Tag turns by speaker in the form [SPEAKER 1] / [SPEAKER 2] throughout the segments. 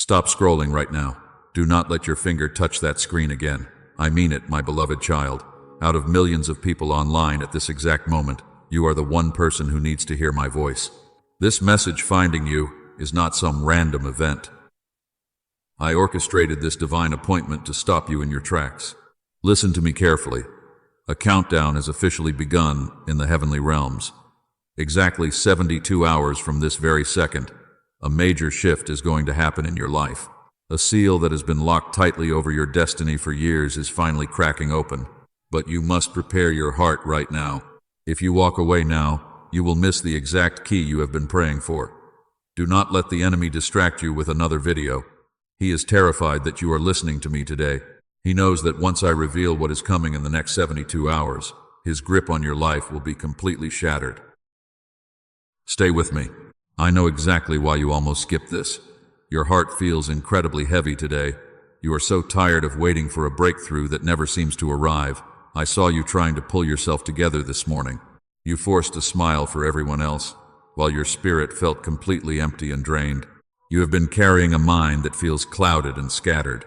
[SPEAKER 1] Stop scrolling right now. Do not let your finger touch that screen again. I mean it, my beloved child. Out of millions of people online at this exact moment, you are the one person who needs to hear my voice. This message finding you is not some random event. I orchestrated this divine appointment to stop you in your tracks. Listen to me carefully. A countdown has officially begun in the heavenly realms. Exactly 72 hours from this very second, a major shift is going to happen in your life. A seal that has been locked tightly over your destiny for years is finally cracking open. But you must prepare your heart right now. If you walk away now, you will miss the exact key you have been praying for. Do not let the enemy distract you with another video. He is terrified that you are listening to me today. He knows that once I reveal what is coming in the next 72 hours, his grip on your life will be completely shattered. Stay with me. I know exactly why you almost skipped this. Your heart feels incredibly heavy today. You are so tired of waiting for a breakthrough that never seems to arrive. I saw you trying to pull yourself together this morning. You forced a smile for everyone else, while your spirit felt completely empty and drained. You have been carrying a mind that feels clouded and scattered.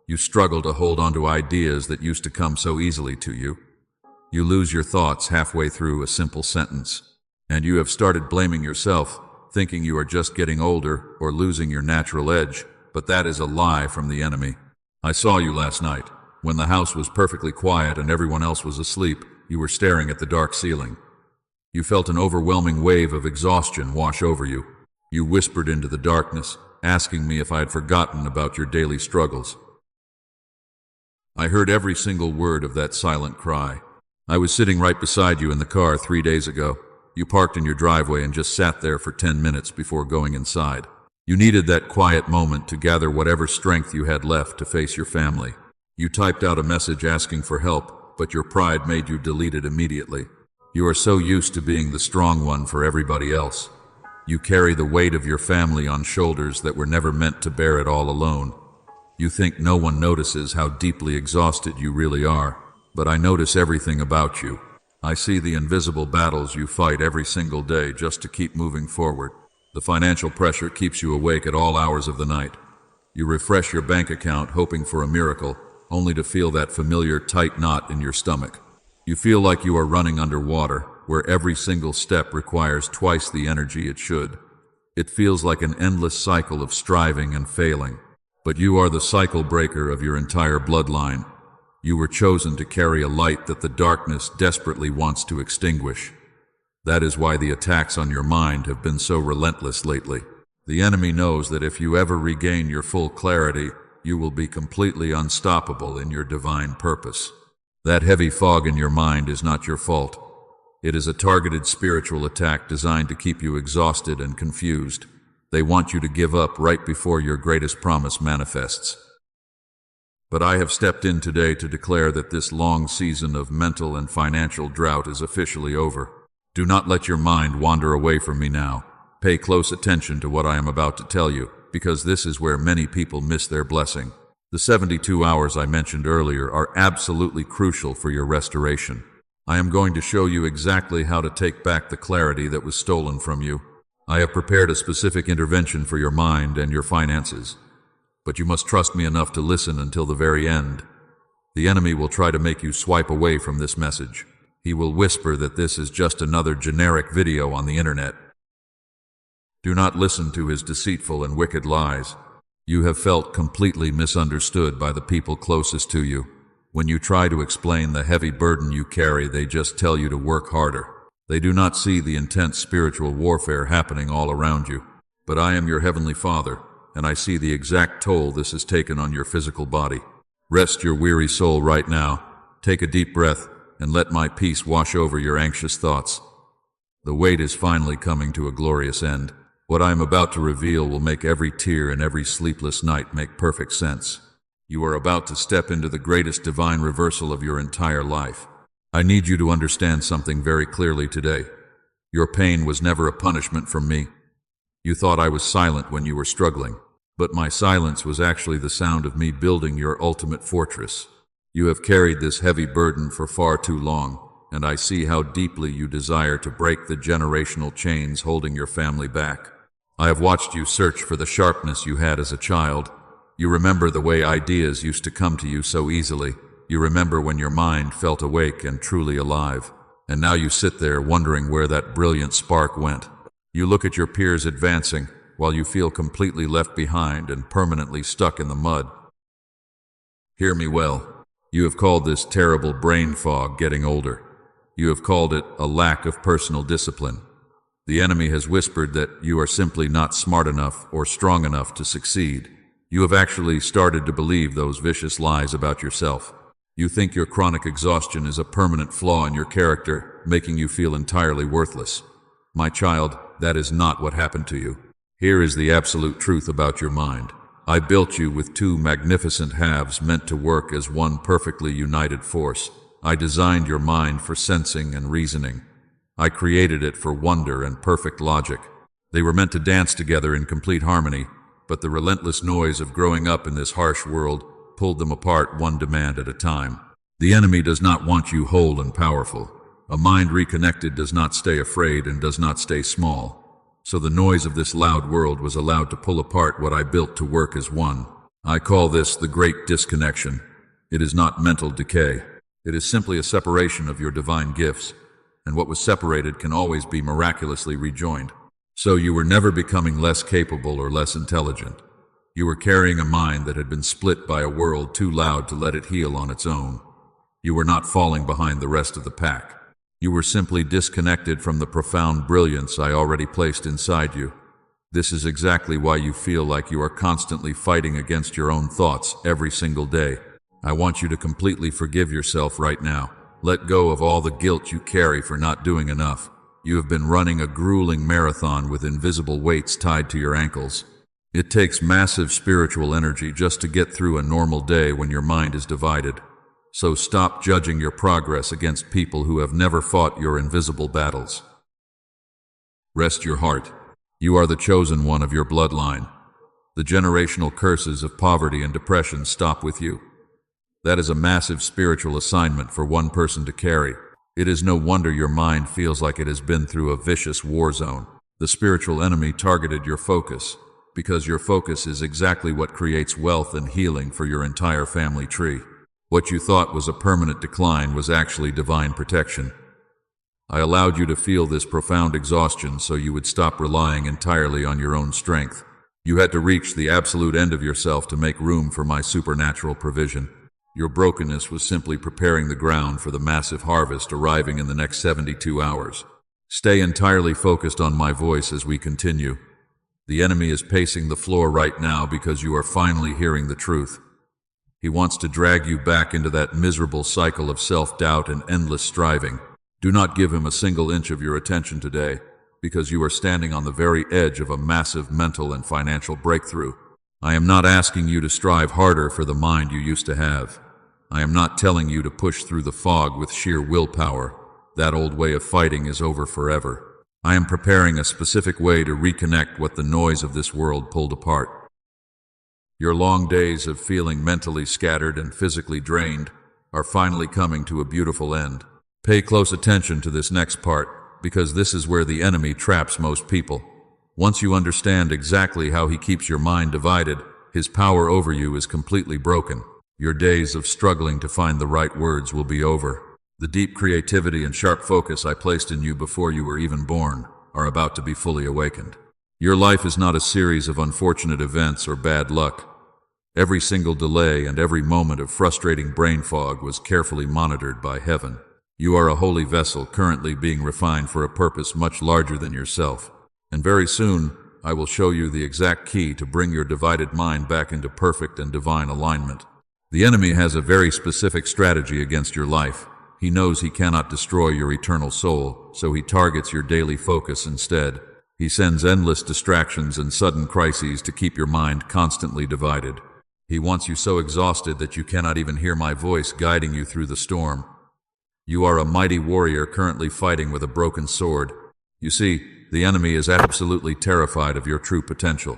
[SPEAKER 1] You struggle to hold on to ideas that used to come so easily to you. You lose your thoughts halfway through a simple sentence, and you have started blaming yourself, thinking you are just getting older or losing your natural edge, but that is a lie from the enemy. I saw you last night. When the house was perfectly quiet and everyone else was asleep, you were staring at the dark ceiling. You felt an overwhelming wave of exhaustion wash over you. You whispered into the darkness, asking me if I had forgotten about your daily struggles. I heard every single word of that silent cry. I was sitting right beside you in the car 3 days ago. You parked in your driveway and just sat there for 10 minutes before going inside. You needed that quiet moment to gather whatever strength you had left to face your family. You typed out a message asking for help, but your pride made you delete it immediately. You are so used to being the strong one for everybody else. You carry the weight of your family on shoulders that were never meant to bear it all alone. You think no one notices how deeply exhausted you really are, but I notice everything about you. I see the invisible battles you fight every single day just to keep moving forward. The financial pressure keeps you awake at all hours of the night. You refresh your bank account hoping for a miracle, only to feel that familiar tight knot in your stomach. You feel like you are running underwater, where every single step requires twice the energy it should. It feels like an endless cycle of striving and failing. But you are the cycle breaker of your entire bloodline. You were chosen to carry a light that the darkness desperately wants to extinguish. That is why the attacks on your mind have been so relentless lately. The enemy knows that if you ever regain your full clarity, you will be completely unstoppable in your divine purpose. That heavy fog in your mind is not your fault. It is a targeted spiritual attack designed to keep you exhausted and confused. They want you to give up right before your greatest promise manifests. But I have stepped in today to declare that this long season of mental and financial drought is officially over. Do not let your mind wander away from me now. Pay close attention to what I am about to tell you, because this is where many people miss their blessing. The 72 hours I mentioned earlier are absolutely crucial for your restoration. I am going to show you exactly how to take back the clarity that was stolen from you. I have prepared a specific intervention for your mind and your finances, but you must trust me enough to listen until the very end. The enemy will try to make you swipe away from this message. He will whisper that this is just another generic video on the internet. Do not listen to his deceitful and wicked lies. You have felt completely misunderstood by the people closest to you. When you try to explain the heavy burden you carry, they just tell you to work harder. They do not see the intense spiritual warfare happening all around you. But I am your heavenly Father, and I see the exact toll this has taken on your physical body. Rest your weary soul right now. Take a deep breath, and let my peace wash over your anxious thoughts. The wait is finally coming to a glorious end. What I am about to reveal will make every tear and every sleepless night make perfect sense. You are about to step into the greatest divine reversal of your entire life. I need you to understand something very clearly today. Your pain was never a punishment from me. You thought I was silent when you were struggling, but my silence was actually the sound of me building your ultimate fortress. You have carried this heavy burden for far too long, and I see how deeply you desire to break the generational chains holding your family back. I have watched you search for the sharpness you had as a child. You remember the way ideas used to come to you so easily. You remember when your mind felt awake and truly alive. And now you sit there wondering where that brilliant spark went. You look at your peers advancing, while you feel completely left behind and permanently stuck in the mud. Hear me well. You have called this terrible brain fog getting older. You have called it a lack of personal discipline. The enemy has whispered that you are simply not smart enough or strong enough to succeed. You have actually started to believe those vicious lies about yourself. You think your chronic exhaustion is a permanent flaw in your character, making you feel entirely worthless. My child, that is not what happened to you. Here is the absolute truth about your mind. I built you with two magnificent halves meant to work as one perfectly united force. I designed your mind for sensing and reasoning. I created it for wonder and perfect logic. They were meant to dance together in complete harmony, but the relentless noise of growing up in this harsh world pulled them apart one demand at a time. The enemy does not want you whole and powerful. A mind reconnected does not stay afraid and does not stay small. So the noise of this loud world was allowed to pull apart what I built to work as one. I call this the great disconnection. It is not mental decay. It is simply a separation of your divine gifts, and what was separated can always be miraculously rejoined. So you were never becoming less capable or less intelligent. You were carrying a mind that had been split by a world too loud to let it heal on its own. You were not falling behind the rest of the pack. You were simply disconnected from the profound brilliance I already placed inside you. This is exactly why you feel like you are constantly fighting against your own thoughts every single day. I want you to completely forgive yourself right now. Let go of all the guilt you carry for not doing enough. You have been running a grueling marathon with invisible weights tied to your ankles. It takes massive spiritual energy just to get through a normal day when your mind is divided. So stop judging your progress against people who have never fought your invisible battles. Rest your heart. You are the chosen one of your bloodline. The generational curses of poverty and depression stop with you. That is a massive spiritual assignment for one person to carry. It is no wonder your mind feels like it has been through a vicious war zone. The spiritual enemy targeted your focus, because your focus is exactly what creates wealth and healing for your entire family tree. What you thought was a permanent decline was actually divine protection. I allowed you to feel this profound exhaustion so you would stop relying entirely on your own strength. You had to reach the absolute end of yourself to make room for my supernatural provision. Your brokenness was simply preparing the ground for the massive harvest arriving in the next 72 hours. Stay entirely focused on my voice as we continue. The enemy is pacing the floor right now because you are finally hearing the truth. He wants to drag you back into that miserable cycle of self-doubt and endless striving. Do not give him a single inch of your attention today, because you are standing on the very edge of a massive mental and financial breakthrough. I am not asking you to strive harder for the mind you used to have. I am not telling you to push through the fog with sheer willpower. That old way of fighting is over forever. I am preparing a specific way to reconnect what the noise of this world pulled apart. Your long days of feeling mentally scattered and physically drained are finally coming to a beautiful end. Pay close attention to this next part, because this is where the enemy traps most people. Once you understand exactly how he keeps your mind divided, his power over you is completely broken. Your days of struggling to find the right words will be over. The deep creativity and sharp focus I placed in you before you were even born are about to be fully awakened. Your life is not a series of unfortunate events or bad luck. Every single delay and every moment of frustrating brain fog was carefully monitored by heaven. You are a holy vessel currently being refined for a purpose much larger than yourself. And very soon, I will show you the exact key to bring your divided mind back into perfect and divine alignment. The enemy has a very specific strategy against your life. He knows he cannot destroy your eternal soul, so he targets your daily focus instead. He sends endless distractions and sudden crises to keep your mind constantly divided. He wants you so exhausted that you cannot even hear my voice guiding you through the storm. You are a mighty warrior currently fighting with a broken sword. You see, the enemy is absolutely terrified of your true potential.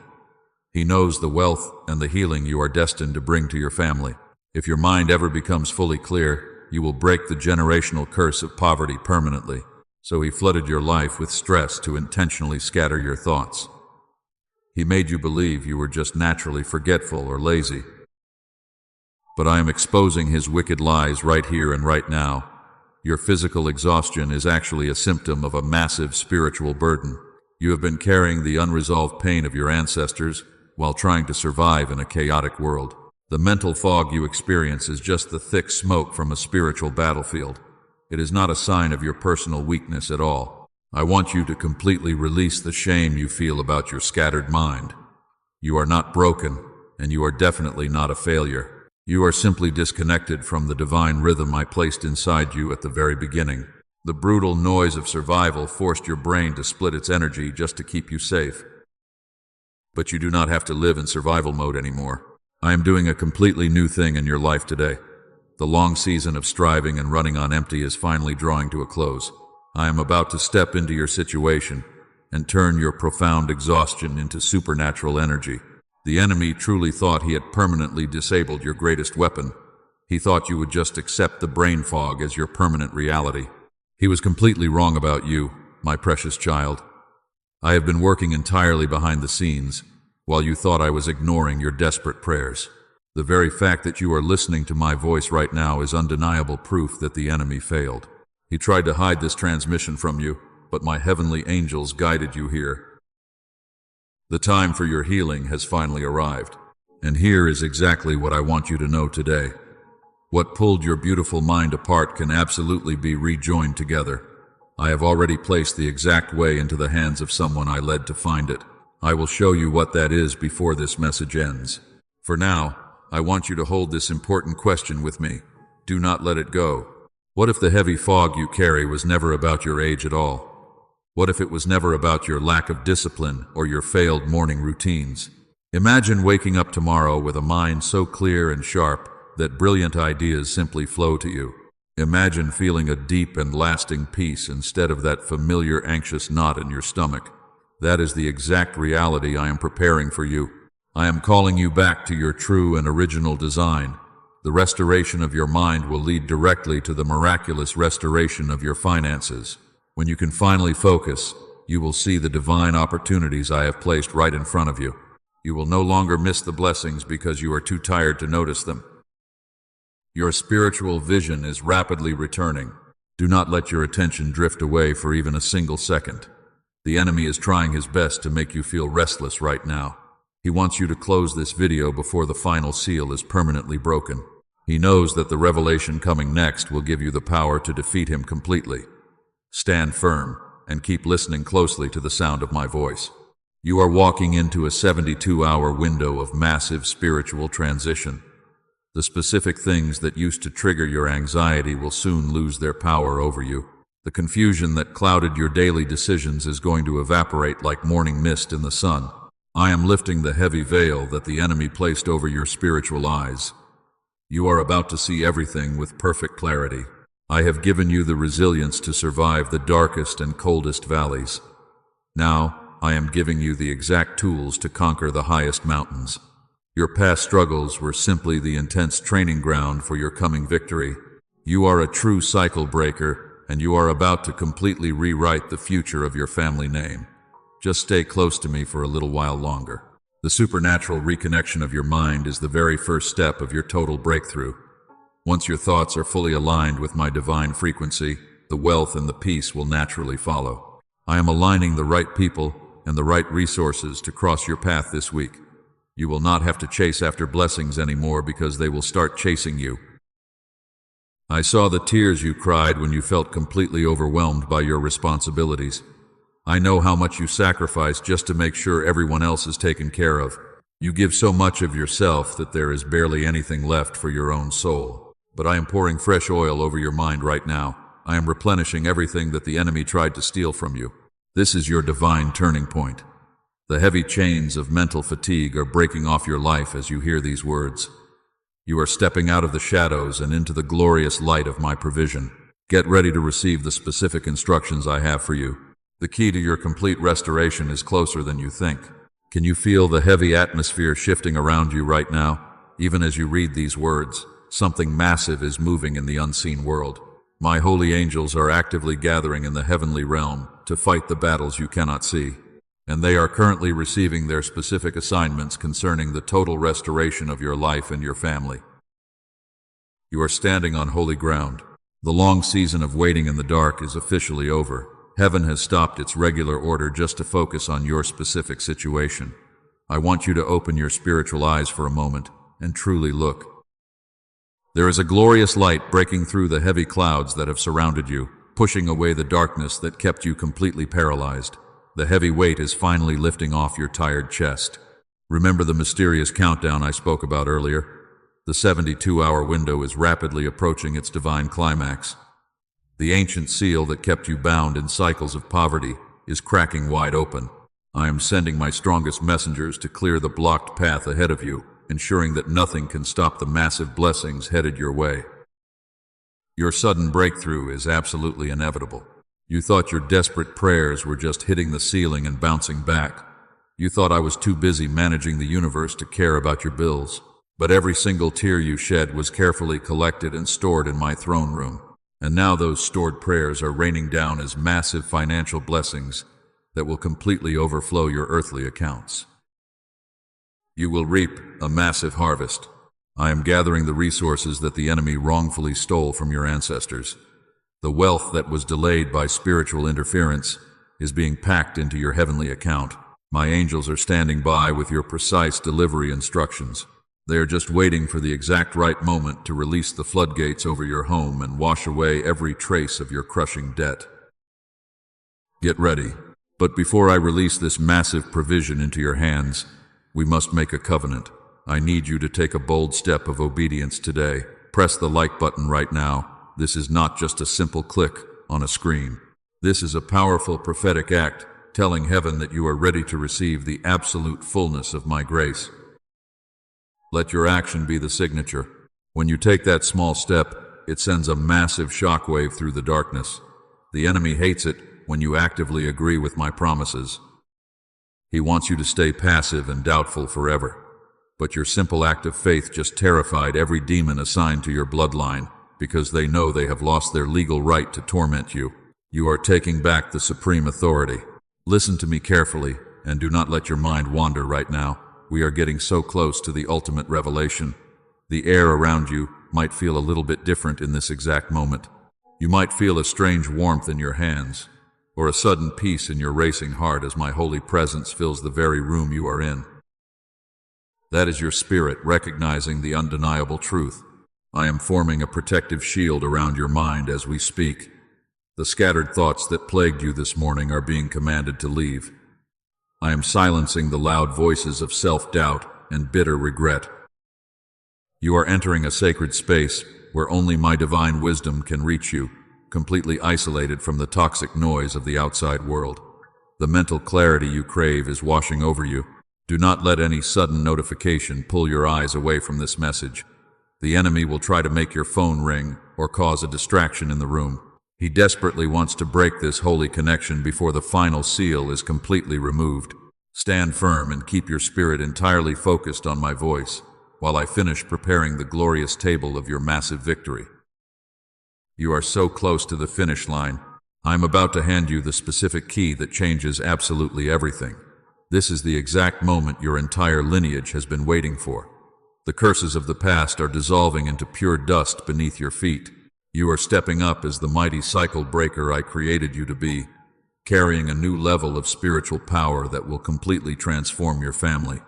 [SPEAKER 1] He knows the wealth and the healing you are destined to bring to your family. If your mind ever becomes fully clear, you will break the generational curse of poverty permanently. So he flooded your life with stress to intentionally scatter your thoughts. He made you believe you were just naturally forgetful or lazy. But I am exposing his wicked lies right here and right now. Your physical exhaustion is actually a symptom of a massive spiritual burden. You have been carrying the unresolved pain of your ancestors while trying to survive in a chaotic world. The mental fog you experience is just the thick smoke from a spiritual battlefield. It is not a sign of your personal weakness at all. I want you to completely release the shame you feel about your scattered mind. You are not broken, and you are definitely not a failure. You are simply disconnected from the divine rhythm I placed inside you at the very beginning. The brutal noise of survival forced your brain to split its energy just to keep you safe. But you do not have to live in survival mode anymore. I am doing a completely new thing in your life today. The long season of striving and running on empty is finally drawing to a close. I am about to step into your situation and turn your profound exhaustion into supernatural energy. The enemy truly thought he had permanently disabled your greatest weapon. He thought you would just accept the brain fog as your permanent reality. He was completely wrong about you, my precious child. I have been working entirely behind the scenes, while you thought I was ignoring your desperate prayers. The very fact that you are listening to my voice right now is undeniable proof that the enemy failed. He tried to hide this transmission from you, but my heavenly angels guided you here. The time for your healing has finally arrived, and here is exactly what I want you to know today. What pulled your beautiful mind apart can absolutely be rejoined together. I have already placed the exact way into the hands of someone I led to find it. I will show you what that is before this message ends. For now, I want you to hold this important question with me. Do not let it go. What if the heavy fog you carry was never about your age at all? What if it was never about your lack of discipline or your failed morning routines? Imagine waking up tomorrow with a mind so clear and sharp that brilliant ideas simply flow to you. Imagine feeling a deep and lasting peace instead of that familiar anxious knot in your stomach. That is the exact reality I am preparing for you. I am calling you back to your true and original design. The restoration of your mind will lead directly to the miraculous restoration of your finances. When you can finally focus, you will see the divine opportunities I have placed right in front of you. You will no longer miss the blessings because you are too tired to notice them. Your spiritual vision is rapidly returning. Do not let your attention drift away for even a single second. The enemy is trying his best to make you feel restless right now. He wants you to close this video before the final seal is permanently broken. He knows that the revelation coming next will give you the power to defeat him completely. Stand firm and keep listening closely to the sound of my voice. You are walking into a 72-hour window of massive spiritual transition. The specific things that used to trigger your anxiety will soon lose their power over you. The confusion that clouded your daily decisions is going to evaporate like morning mist in the sun. I am lifting the heavy veil that the enemy placed over your spiritual eyes. You are about to see everything with perfect clarity. I have given you the resilience to survive the darkest and coldest valleys. Now, I am giving you the exact tools to conquer the highest mountains. Your past struggles were simply the intense training ground for your coming victory. You are a true cycle breaker, and you are about to completely rewrite the future of your family name. Just stay close to me for a little while longer. The supernatural reconnection of your mind is the very first step of your total breakthrough. Once your thoughts are fully aligned with my divine frequency, the wealth and the peace will naturally follow. I am aligning the right people and the right resources to cross your path this week. You will not have to chase after blessings anymore because they will start chasing you. I saw the tears you cried when you felt completely overwhelmed by your responsibilities. I know how much you sacrifice just to make sure everyone else is taken care of. You give so much of yourself that there is barely anything left for your own soul. But I am pouring fresh oil over your mind right now. I am replenishing everything that the enemy tried to steal from you. This is your divine turning point. The heavy chains of mental fatigue are breaking off your life as you hear these words. You are stepping out of the shadows and into the glorious light of my provision. Get ready to receive the specific instructions I have for you. The key to your complete restoration is closer than you think. Can you feel the heavy atmosphere shifting around you right now? Even as you read these words, something massive is moving in the unseen world. My holy angels are actively gathering in the heavenly realm to fight the battles you cannot see. and they are currently receiving their specific assignments concerning the total restoration of your life and your family. You are standing on holy ground. The long season of waiting in the dark is officially over. Heaven has stopped its regular order just to focus on your specific situation. I want you to open your spiritual eyes for a moment and truly look. There is a glorious light breaking through the heavy clouds that have surrounded you, pushing away the darkness that kept you completely paralyzed. The heavy weight is finally lifting off your tired chest. Remember the mysterious countdown I spoke about earlier? The 72-hour window is rapidly approaching its divine climax. The ancient seal that kept you bound in cycles of poverty is cracking wide open. I am sending my strongest messengers to clear the blocked path ahead of you, ensuring that nothing can stop the massive blessings headed your way. Your sudden breakthrough is absolutely inevitable. You thought your desperate prayers were just hitting the ceiling and bouncing back. You thought I was too busy managing the universe to care about your bills. But every single tear you shed was carefully collected and stored in my throne room. And now those stored prayers are raining down as massive financial blessings that will completely overflow your earthly accounts. You will reap a massive harvest. I am gathering the resources that the enemy wrongfully stole from your ancestors. The wealth that was delayed by spiritual interference is being packed into your heavenly account. My angels are standing by with your precise delivery instructions. They are just waiting for the exact right moment to release the floodgates over your home and wash away every trace of your crushing debt. Get ready. But before I release this massive provision into your hands, we must make a covenant. I need you to take a bold step of obedience today. Press the like button right now. This is not just a simple click on a screen. This is a powerful prophetic act telling heaven that you are ready to receive the absolute fullness of my grace. Let your action be the signature. When you take that small step, it sends a massive shockwave through the darkness. The enemy hates it when you actively agree with my promises. He wants you to stay passive and doubtful forever. But your simple act of faith just terrified every demon assigned to your bloodline because they know they have lost their legal right to torment you. You are taking back the supreme authority. Listen to me carefully and do not let your mind wander right now. We are getting so close to the ultimate revelation. The air around you might feel a little bit different in this exact moment. You might feel a strange warmth in your hands, or a sudden peace in your racing heart as my holy presence fills the very room you are in. That is your spirit recognizing the undeniable truth. I am forming a protective shield around your mind as we speak. The scattered thoughts that plagued you this morning are being commanded to leave. I am silencing the loud voices of self-doubt and bitter regret. You are entering a sacred space where only my divine wisdom can reach you, completely isolated from the toxic noise of the outside world. The mental clarity you crave is washing over you. Do not let any sudden notification pull your eyes away from this message. The enemy will try to make your phone ring or cause a distraction in the room. He desperately wants to break this holy connection before the final seal is completely removed. Stand firm and keep your spirit entirely focused on my voice while I finish preparing the glorious table of your massive victory. You are so close to the finish line. I am about to hand you the specific key that changes absolutely everything. This is the exact moment your entire lineage has been waiting for. The curses of the past are dissolving into pure dust beneath your feet. You are stepping up as the mighty cycle breaker I created you to be, carrying a new level of spiritual power that will completely transform your family.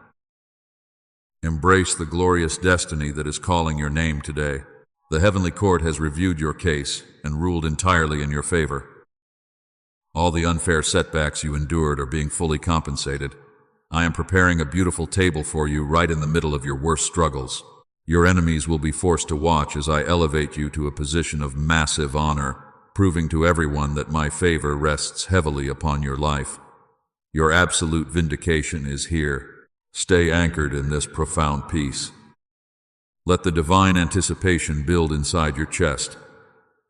[SPEAKER 1] Embrace the glorious destiny that is calling your name today. The heavenly court has reviewed your case and ruled entirely in your favor. All the unfair setbacks you endured are being fully compensated. I am preparing a beautiful table for you right in the middle of your worst struggles. Your enemies will be forced to watch as I elevate you to a position of massive honor, proving to everyone that my favor rests heavily upon your life. Your absolute vindication is here. Stay anchored in this profound peace. Let the divine anticipation build inside your chest.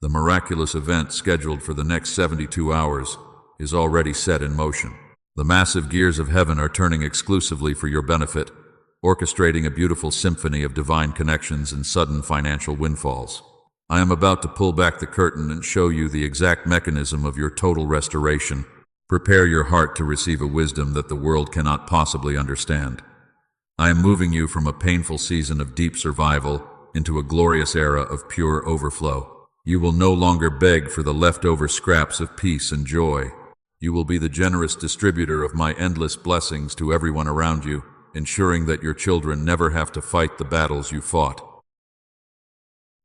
[SPEAKER 1] The miraculous event scheduled for the next 72 hours is already set in motion. The massive gears of heaven are turning exclusively for your benefit, orchestrating a beautiful symphony of divine connections and sudden financial windfalls. I am about to pull back the curtain and show you the exact mechanism of your total restoration. Prepare your heart to receive a wisdom that the world cannot possibly understand. I am moving you from a painful season of deep survival into a glorious era of pure overflow. You will no longer beg for the leftover scraps of peace and joy. You will be the generous distributor of my endless blessings to everyone around you, ensuring that your children never have to fight the battles you fought.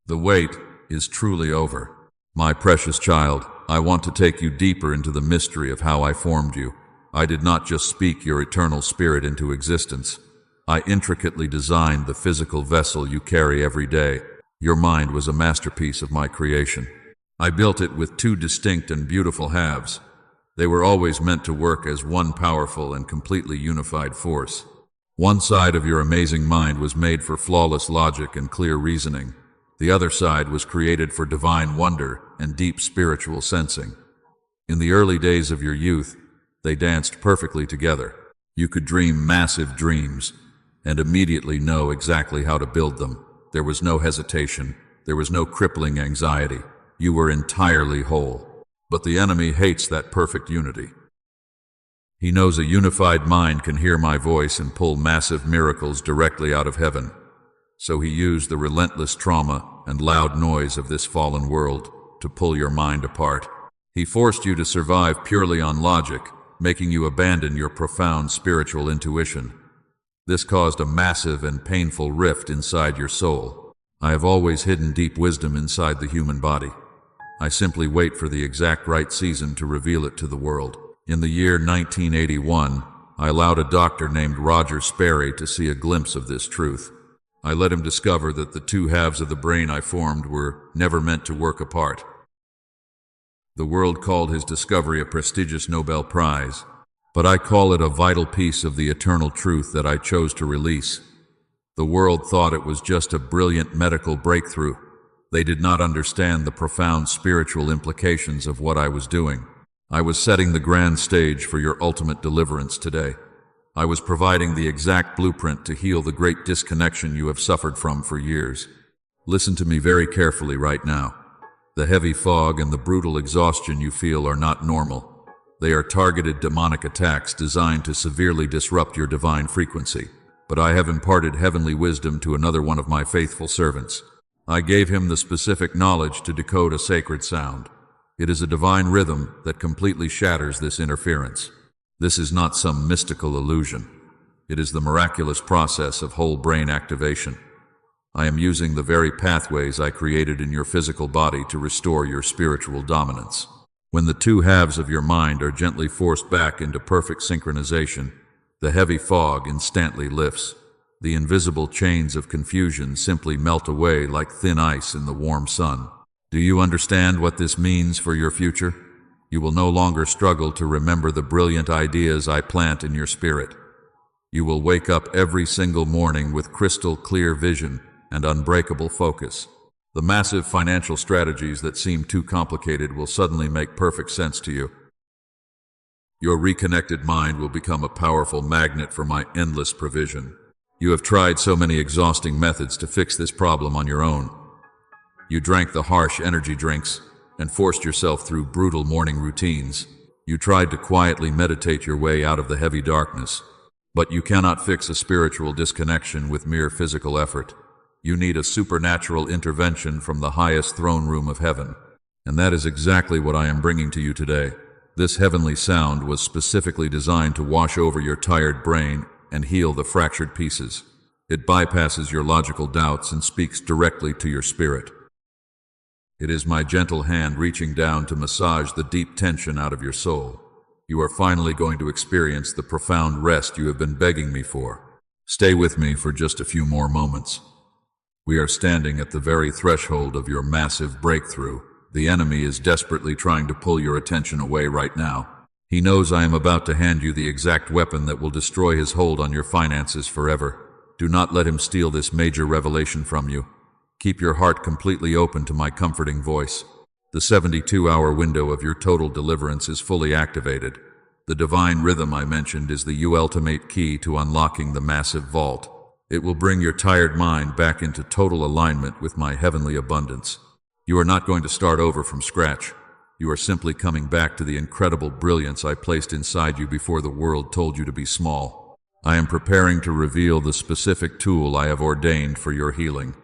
[SPEAKER 1] The wait is truly over. My precious child, I want to take you deeper into the mystery of how I formed you. I did not just speak your eternal spirit into existence. I intricately designed the physical vessel you carry every day. Your mind was a masterpiece of my creation. I built it with two distinct and beautiful halves. They were always meant to work as one powerful and completely unified force. One side of your amazing mind was made for flawless logic and clear reasoning. The other side was created for divine wonder and deep spiritual sensing. In the early days of your youth, they danced perfectly together. You could dream massive dreams and immediately know exactly how to build them. There was no hesitation. There was no crippling anxiety. You were entirely whole. But the enemy hates that perfect unity. He knows a unified mind can hear my voice and pull massive miracles directly out of heaven. So he used the relentless trauma and loud noise of this fallen world to pull your mind apart. He forced you to survive purely on logic, making you abandon your profound spiritual intuition. This caused a massive and painful rift inside your soul. I have always hidden deep wisdom inside the human body. I simply wait for the exact right season to reveal it to the world. In the year 1981, I allowed a doctor named Roger Sperry to see a glimpse of this truth. I let him discover that the two halves of the brain I formed were never meant to work apart. The world called his discovery a prestigious Nobel Prize, but I call it a vital piece of the eternal truth that I chose to release. The world thought it was just a brilliant medical breakthrough. They did not understand the profound spiritual implications of what I was doing. I was setting the grand stage for your ultimate deliverance today. I was providing the exact blueprint to heal the great disconnection you have suffered from for years. Listen to me very carefully right now. The heavy fog and the brutal exhaustion you feel are not normal. They are targeted demonic attacks designed to severely disrupt your divine frequency. But I have imparted heavenly wisdom to another one of my faithful servants. I gave him the specific knowledge to decode a sacred sound. It is a divine rhythm that completely shatters this interference. This is not some mystical illusion. It is the miraculous process of whole brain activation. I am using the very pathways I created in your physical body to restore your spiritual dominance. When the two halves of your mind are gently forced back into perfect synchronization, the heavy fog instantly lifts. The invisible chains of confusion simply melt away like thin ice in the warm sun. Do you understand what this means for your future? You will no longer struggle to remember the brilliant ideas I plant in your spirit. You will wake up every single morning with crystal clear vision and unbreakable focus. The massive financial strategies that seem too complicated will suddenly make perfect sense to you. Your reconnected mind will become a powerful magnet for my endless provision. You have tried so many exhausting methods to fix this problem on your own. You drank the harsh energy drinks and forced yourself through brutal morning routines. You tried to quietly meditate your way out of the heavy darkness. But you cannot fix a spiritual disconnection with mere physical effort. You need a supernatural intervention from the highest throne room of heaven. And that is exactly what I am bringing to you today. This heavenly sound was specifically designed to wash over your tired brain and heal the fractured pieces. It bypasses your logical doubts and speaks directly to your spirit. It is my gentle hand reaching down to massage the deep tension out of your soul. You are finally going to experience the profound rest you have been begging me for. Stay with me for just a few more moments. We are standing at the very threshold of your massive breakthrough. The enemy is desperately trying to pull your attention away right now. He knows I am about to hand you the exact weapon that will destroy his hold on your finances forever. Do not let him steal this major revelation from you. Keep your heart completely open to my comforting voice. The 72-hour window of your total deliverance is fully activated. The divine rhythm I mentioned is the ultimate key to unlocking the massive vault. It will bring your tired mind back into total alignment with my heavenly abundance. You are not going to start over from scratch. You are simply coming back to the incredible brilliance I placed inside you before the world told you to be small. I am preparing to reveal the specific tool I have ordained for your healing.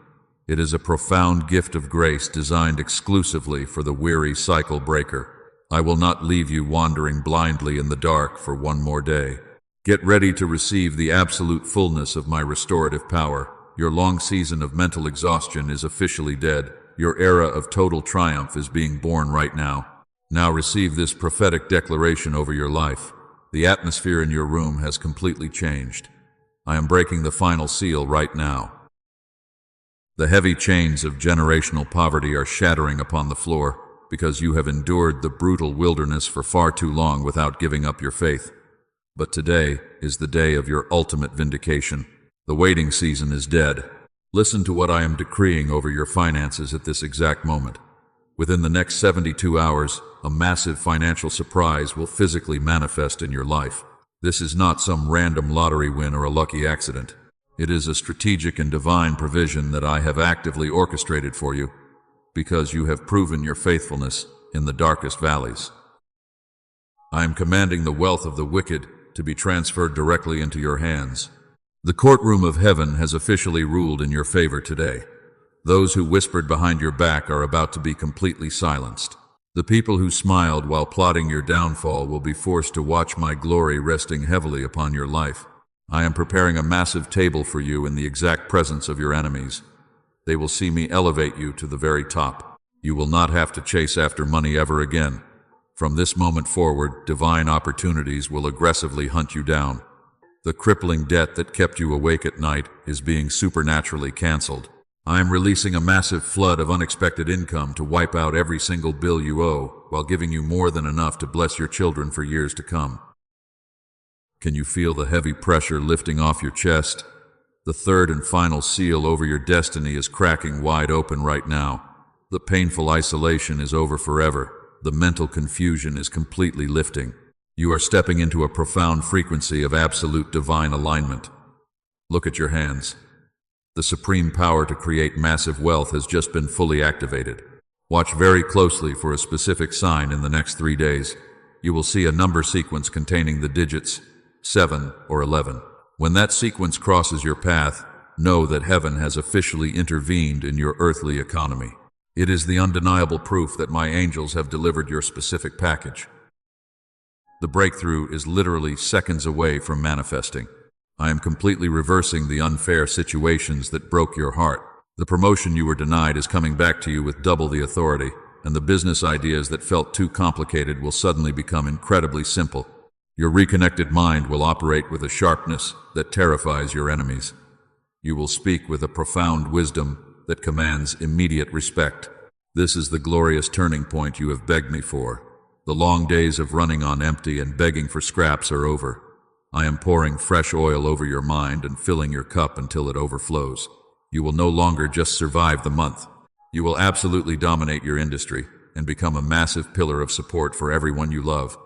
[SPEAKER 1] It is a profound gift of grace designed exclusively for the weary cycle breaker. I will not leave you wandering blindly in the dark for one more day. Get ready to receive the absolute fullness of my restorative power. Your long season of mental exhaustion is officially dead. Your era of total triumph is being born right now. Now receive this prophetic declaration over your life. The atmosphere in your room has completely changed. I am breaking the final seal right now. The heavy chains of generational poverty are shattering upon the floor because you have endured the brutal wilderness for far too long without giving up your faith. But today is the day of your ultimate vindication. The waiting season is dead. Listen to what I am decreeing over your finances at this exact moment. Within the next 72 hours, a massive financial surprise will physically manifest in your life. This is not some random lottery win or a lucky accident. It is a strategic and divine provision that I have actively orchestrated for you, because you have proven your faithfulness in the darkest valleys. I am commanding the wealth of the wicked to be transferred directly into your hands. The courtroom of heaven has officially ruled in your favor today. Those who whispered behind your back are about to be completely silenced. The people who smiled while plotting your downfall will be forced to watch my glory resting heavily upon your life. I am preparing a massive table for you in the exact presence of your enemies. They will see me elevate you to the very top. You will not have to chase after money ever again. From this moment forward, divine opportunities will aggressively hunt you down. The crippling debt that kept you awake at night is being supernaturally canceled. I am releasing a massive flood of unexpected income to wipe out every single bill you owe, while giving you more than enough to bless your children for years to come. Can you feel the heavy pressure lifting off your chest? The third and final seal over your destiny is cracking wide open right now. The painful isolation is over forever. The mental confusion is completely lifting. You are stepping into a profound frequency of absolute divine alignment. Look at your hands. The supreme power to create massive wealth has just been fully activated. Watch very closely for a specific sign in the next 3 days. You will see a number sequence containing the digits 7 or 11. When that sequence crosses your path, know that heaven has officially intervened in your earthly economy. It is the undeniable proof that my angels have delivered your specific package. The breakthrough is literally seconds away from manifesting. I am completely reversing the unfair situations that broke your heart. The promotion you were denied is coming back to you with double the authority, and the business ideas that felt too complicated will suddenly become incredibly simple. Your reconnected mind will operate with a sharpness that terrifies your enemies. You will speak with a profound wisdom that commands immediate respect. This is the glorious turning point you have begged me for. The long days of running on empty and begging for scraps are over. I am pouring fresh oil over your mind and filling your cup until it overflows. You will no longer just survive the month. You will absolutely dominate your industry and become a massive pillar of support for everyone you love.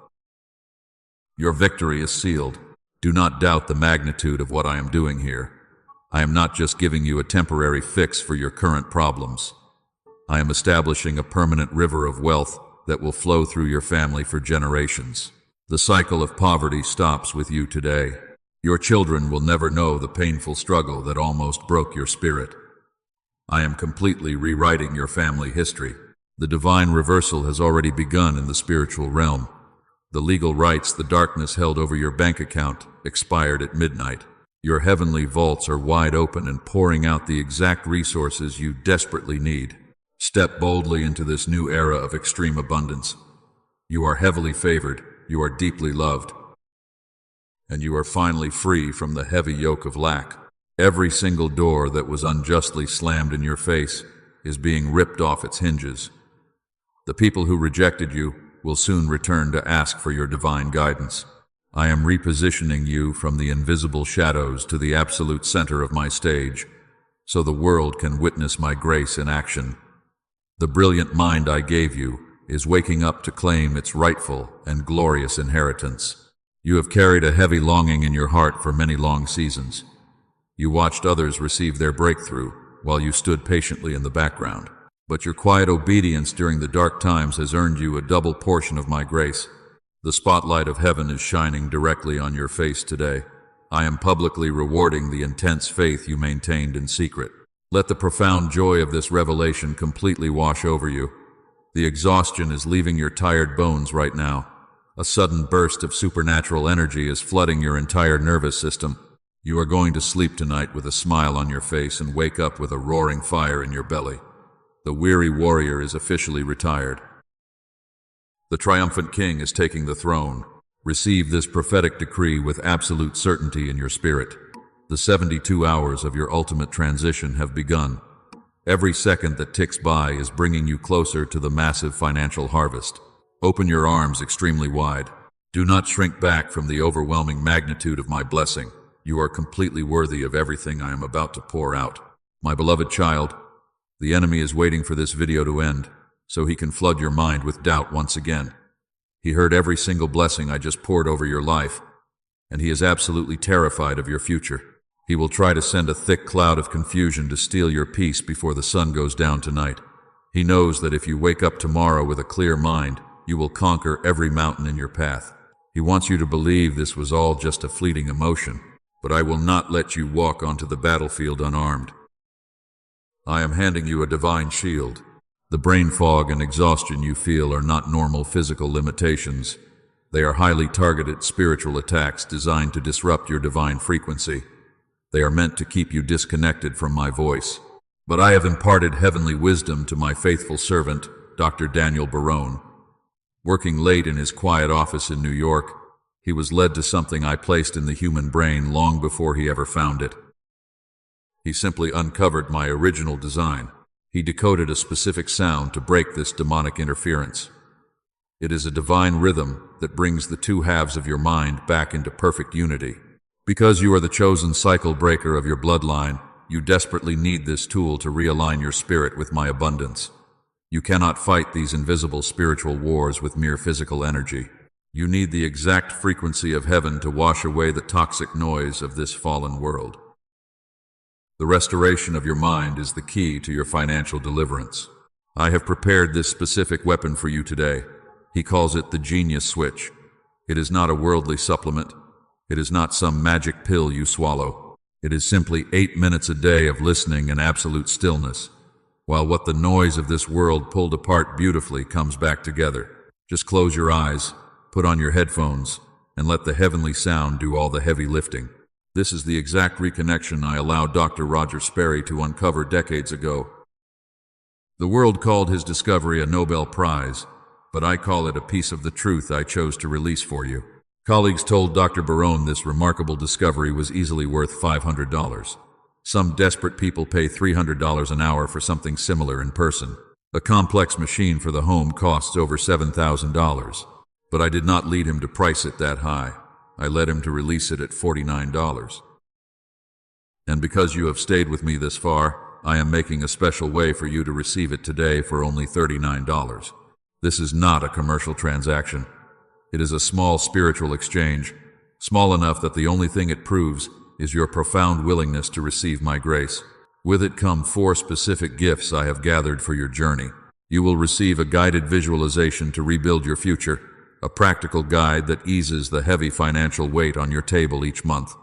[SPEAKER 1] Your victory is sealed. Do not doubt the magnitude of what I am doing here. I am not just giving you a temporary fix for your current problems. I am establishing a permanent river of wealth that will flow through your family for generations. The cycle of poverty stops with you today. Your children will never know the painful struggle that almost broke your spirit. I am completely rewriting your family history. The divine reversal has already begun in the spiritual realm. The legal rights the darkness held over your bank account expired at midnight. Your heavenly vaults are wide open and pouring out the exact resources you desperately need. Step boldly into this new era of extreme abundance. You are heavily favored, you are deeply loved, and you are finally free from the heavy yoke of lack. Every single door that was unjustly slammed in your face is being ripped off its hinges. The people who rejected you will soon return to ask for your divine guidance. I am repositioning you from the invisible shadows to the absolute center of my stage, so the world can witness my grace in action. The brilliant mind I gave you is waking up to claim its rightful and glorious inheritance. You have carried a heavy longing in your heart for many long seasons. You watched others receive their breakthrough while you stood patiently in the background. But your quiet obedience during the dark times has earned you a double portion of my grace. The spotlight of heaven is shining directly on your face today. I am publicly rewarding the intense faith you maintained in secret. Let the profound joy of this revelation completely wash over you. The exhaustion is leaving your tired bones right now. A sudden burst of supernatural energy is flooding your entire nervous system. You are going to sleep tonight with a smile on your face and wake up with a roaring fire in your belly. The weary warrior is officially retired. The triumphant king is taking the throne. Receive this prophetic decree with absolute certainty in your spirit. The 72 hours of your ultimate transition have begun. Every second that ticks by is bringing you closer to the massive financial harvest. Open your arms extremely wide. Do not shrink back from the overwhelming magnitude of my blessing. You are completely worthy of everything I am about to pour out. My beloved child, the enemy is waiting for this video to end, so he can flood your mind with doubt once again. He heard every single blessing I just poured over your life, and he is absolutely terrified of your future. He will try to send a thick cloud of confusion to steal your peace before the sun goes down tonight. He knows that if you wake up tomorrow with a clear mind, you will conquer every mountain in your path. He wants you to believe this was all just a fleeting emotion, but I will not let you walk onto the battlefield unarmed. I am handing you a divine shield. The brain fog and exhaustion you feel are not normal physical limitations. They are highly targeted spiritual attacks designed to disrupt your divine frequency. They are meant to keep you disconnected from my voice. But I have imparted heavenly wisdom to my faithful servant, Dr. Daniel Barone. Working late in his quiet office in New York, he was led to something I placed in the human brain long before he ever found it. He simply uncovered my original design. He decoded a specific sound to break this demonic interference. It is a divine rhythm that brings the two halves of your mind back into perfect unity. Because you are the chosen cycle breaker of your bloodline, you desperately need this tool to realign your spirit with my abundance. You cannot fight these invisible spiritual wars with mere physical energy. You need the exact frequency of heaven to wash away the toxic noise of this fallen world. The restoration of your mind is the key to your financial deliverance. I have prepared this specific weapon for you today. He calls it the Genius Switch. It is not a worldly supplement. It is not some magic pill you swallow. It is simply 8 minutes a day of listening and absolute stillness, while what the noise of this world pulled apart beautifully comes back together. Just close your eyes, put on your headphones, and let the heavenly sound do all the heavy lifting. This is the exact reconnection I allowed Dr. Roger Sperry to uncover decades ago. The world called his discovery a Nobel Prize, but I call it a piece of the truth I chose to release for you. Colleagues told Dr. Barone this remarkable discovery was easily worth $500. Some desperate people pay $300 an hour for something similar in person. A complex machine for the home costs over $7,000. But I did not lead him to price it that high. I led him to release it at $49. And because you have stayed with me this far, I am making a special way for you to receive it today for only $39. This is not a commercial transaction. It is a small spiritual exchange, small enough that the only thing it proves is your profound willingness to receive my grace. With it come 4 specific gifts I have gathered for your journey. You will receive a guided visualization to rebuild your future, a practical guide that eases the heavy financial weight on your table each month,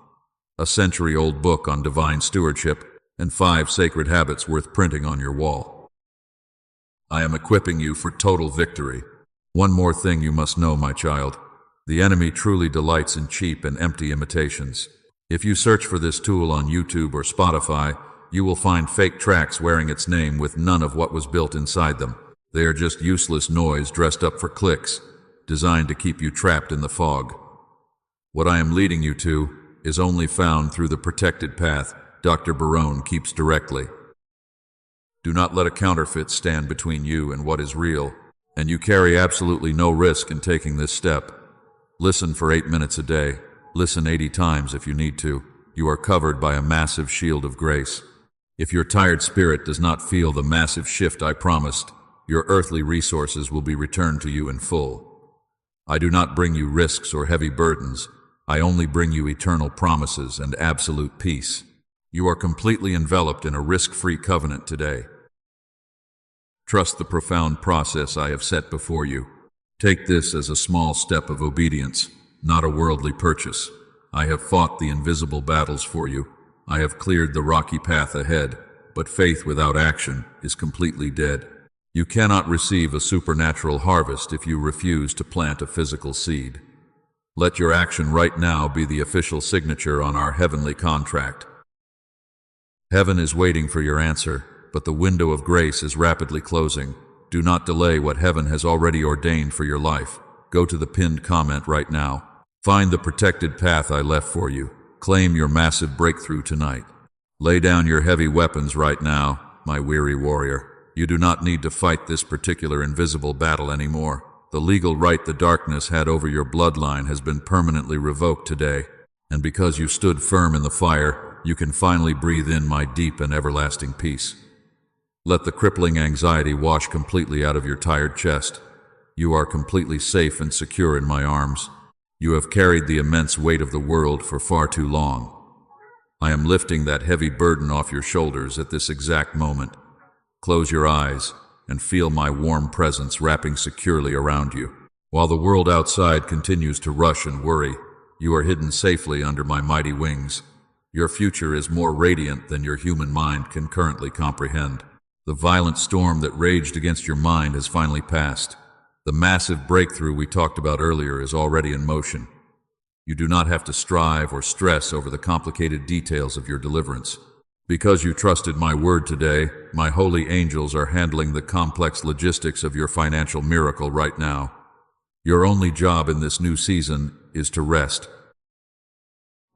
[SPEAKER 1] a century-old book on divine stewardship, and 5 sacred habits worth printing on your wall. I am equipping you for total victory. One more thing you must know, my child. The enemy truly delights in cheap and empty imitations. If you search for this tool on YouTube or Spotify, you will find fake tracks wearing its name with none of what was built inside them. They are just useless noise dressed up for clicks, designed to keep you trapped in the fog. What I am leading you to is only found through the protected path Dr. Barone keeps directly. Do not let a counterfeit stand between you and what is real, and you carry absolutely no risk in taking this step. Listen for 8 minutes a day. Listen 80 times if you need to. You are covered by a massive shield of grace. If your tired spirit does not feel the massive shift I promised, your earthly resources will be returned to you in full. I do not bring you risks or heavy burdens. I only bring you eternal promises and absolute peace. You are completely enveloped in a risk-free covenant today. Trust the profound process I have set before you. Take this as a small step of obedience, not a worldly purchase. I have fought the invisible battles for you. I have cleared the rocky path ahead, but faith without action is completely dead. You cannot receive a supernatural harvest if you refuse to plant a physical seed. Let your action right now be the official signature on our heavenly contract. Heaven is waiting for your answer, but the window of grace is rapidly closing. Do not delay what heaven has already ordained for your life. Go to the pinned comment right now. Find the protected path I left for you. Claim your massive breakthrough tonight. Lay down your heavy weapons right now, my weary warrior. You do not need to fight this particular invisible battle anymore. The legal right the darkness had over your bloodline has been permanently revoked today. And because you stood firm in the fire, you can finally breathe in my deep and everlasting peace. Let the crippling anxiety wash completely out of your tired chest. You are completely safe and secure in my arms. You have carried the immense weight of the world for far too long. I am lifting that heavy burden off your shoulders at this exact moment. Close your eyes and feel my warm presence wrapping securely around you. While the world outside continues to rush and worry, you are hidden safely under my mighty wings. Your future is more radiant than your human mind can currently comprehend. The violent storm that raged against your mind has finally passed. The massive breakthrough we talked about earlier is already in motion. You do not have to strive or stress over the complicated details of your deliverance. Because you trusted my word today, my holy angels are handling the complex logistics of your financial miracle right now. Your only job in this new season is to rest.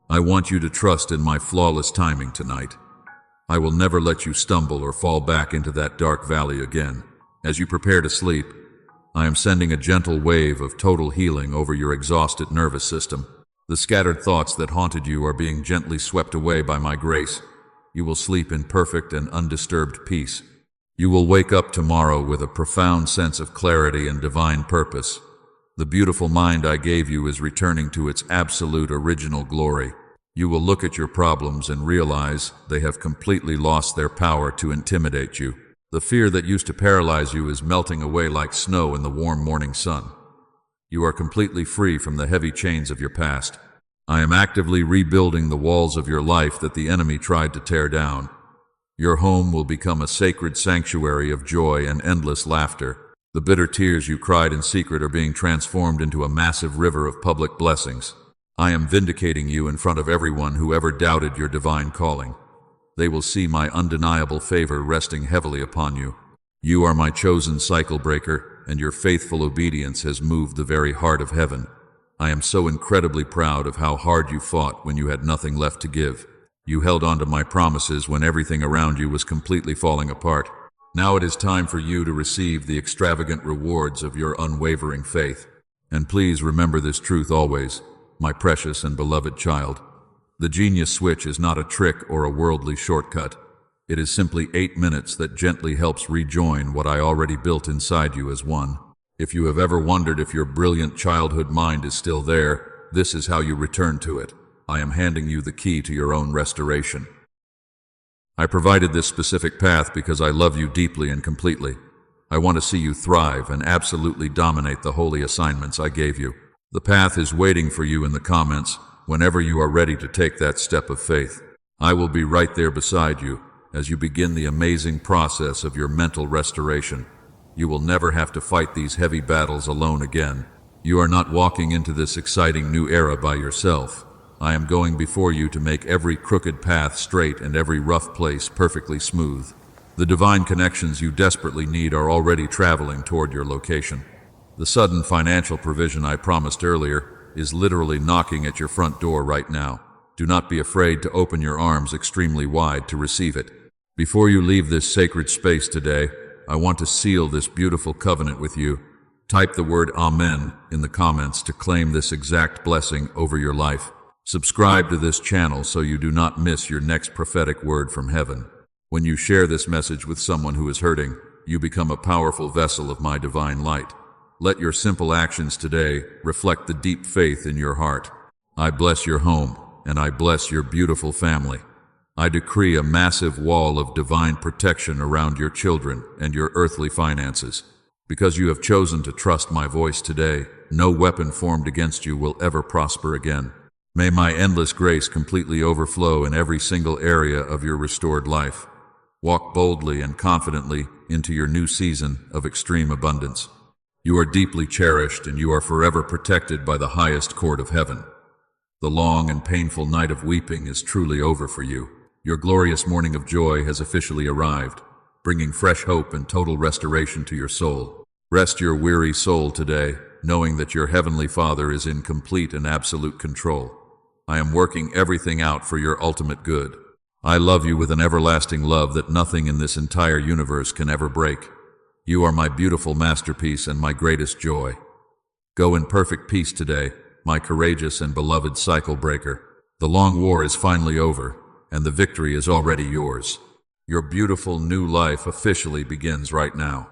[SPEAKER 1] I want you to trust in my flawless timing tonight. I will never let you stumble or fall back into that dark valley again. As you prepare to sleep, I am sending a gentle wave of total healing over your exhausted nervous system. The scattered thoughts that haunted you are being gently swept away by my grace. You will sleep in perfect and undisturbed peace. You will wake up tomorrow with a profound sense of clarity and divine purpose. The beautiful mind I gave you is returning to its absolute original glory. You will look at your problems and realize they have completely lost their power to intimidate you. The fear that used to paralyze you is melting away like snow in the warm morning sun. You are completely free from the heavy chains of your past. I am actively rebuilding the walls of your life that the enemy tried to tear down. Your home will become a sacred sanctuary of joy and endless laughter. The bitter tears you cried in secret are being transformed into a massive river of public blessings. I am vindicating you in front of everyone who ever doubted your divine calling. They will see my undeniable favor resting heavily upon you. You are my chosen cycle breaker, and your faithful obedience has moved the very heart of heaven. I am so incredibly proud of how hard you fought when you had nothing left to give. You held on to my promises when everything around you was completely falling apart. Now it is time for you to receive the extravagant rewards of your unwavering faith. And please remember this truth always, my precious and beloved child. The genius switch is not a trick or a worldly shortcut. It is simply 8 minutes that gently helps rejoin what I already built inside you as one. If you have ever wondered if your brilliant childhood mind is still there, this is how you return to it. I am handing you the key to your own restoration. I provided this specific path because I love you deeply and completely. I want to see you thrive and absolutely dominate the holy assignments I gave you. The path is waiting for you in the comments whenever you are ready to take that step of faith. I will be right there beside you as you begin the amazing process of your mental restoration. You will never have to fight these heavy battles alone again. You are not walking into this exciting new era by yourself. I am going before you to make every crooked path straight and every rough place perfectly smooth. The divine connections you desperately need are already traveling toward your location. The sudden financial provision I promised earlier is literally knocking at your front door right now. Do not be afraid to open your arms extremely wide to receive it. Before you leave this sacred space today, I want to seal this beautiful covenant with you. Type the word Amen in the comments to claim this exact blessing over your life. Subscribe to this channel so you do not miss your next prophetic word from heaven. When you share this message with someone who is hurting, you become a powerful vessel of my divine light. Let your simple actions today reflect the deep faith in your heart. I bless your home, and I bless your beautiful family. I decree a massive wall of divine protection around your children and your earthly finances. Because you have chosen to trust my voice today, no weapon formed against you will ever prosper again. May my endless grace completely overflow in every single area of your restored life. Walk boldly and confidently into your new season of extreme abundance. You are deeply cherished and you are forever protected by the highest court of heaven. The long and painful night of weeping is truly over for you. Your glorious morning of joy has officially arrived, bringing fresh hope and total restoration to your soul. Rest your weary soul today, knowing that your Heavenly Father is in complete and absolute control. I am working everything out for your ultimate good. I love you with an everlasting love that nothing in this entire universe can ever break. You are my beautiful masterpiece and my greatest joy. Go in perfect peace today, my courageous and beloved cycle breaker. The long war is finally over, and the victory is already yours. Your beautiful new life officially begins right now.